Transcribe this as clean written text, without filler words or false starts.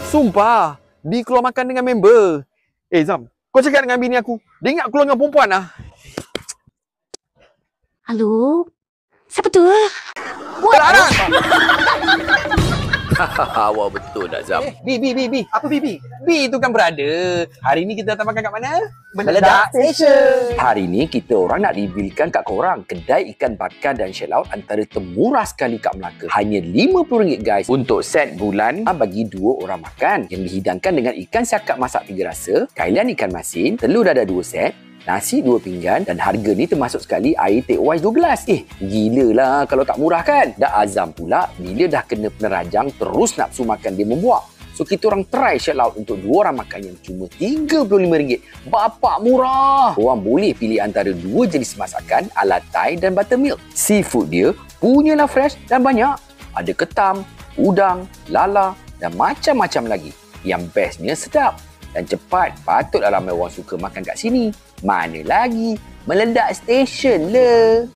Sumpah, Bi keluar makan dengan member. Zam, kau cakap dengan bini aku. Dia ingat keluar dengan perempuan lah. Halo? Siapa tu? Larang! Awak betul tak, Zam? Bi. Apa Bi? Bi tu kan berada. Hari ni kita datang makan kat mana? Meledak Station. Hari ni kita orang nak revealkan kat korang kedai ikan bakar dan shell out antara termurah sekali kat Melaka. Hanya RM50 guys untuk set bulan bagi 2 orang makan yang dihidangkan dengan ikan siakap masak 3 rasa, kailan ikan masin, telur dadah 2 set, nasi 2 pinggan dan harga ni termasuk sekali air take wise 2 gelas. Gila lah kalau tak murah kan? Dah azam pula bila dah kena penerajang terus nafsu makan dia membuak. So kita orang try shell out untuk 2 orang makan yang cuma RM35. Bapak murah. Korang boleh pilih antara 2 jenis masakan ala Thai dan buttermilk. Seafood dia punyalah fresh dan banyak. Ada ketam, udang, lala dan macam-macam lagi. Yang bestnya sedap dan cepat. Patutlah ramai orang suka makan kat sini. Mana lagi? Meledak Station le.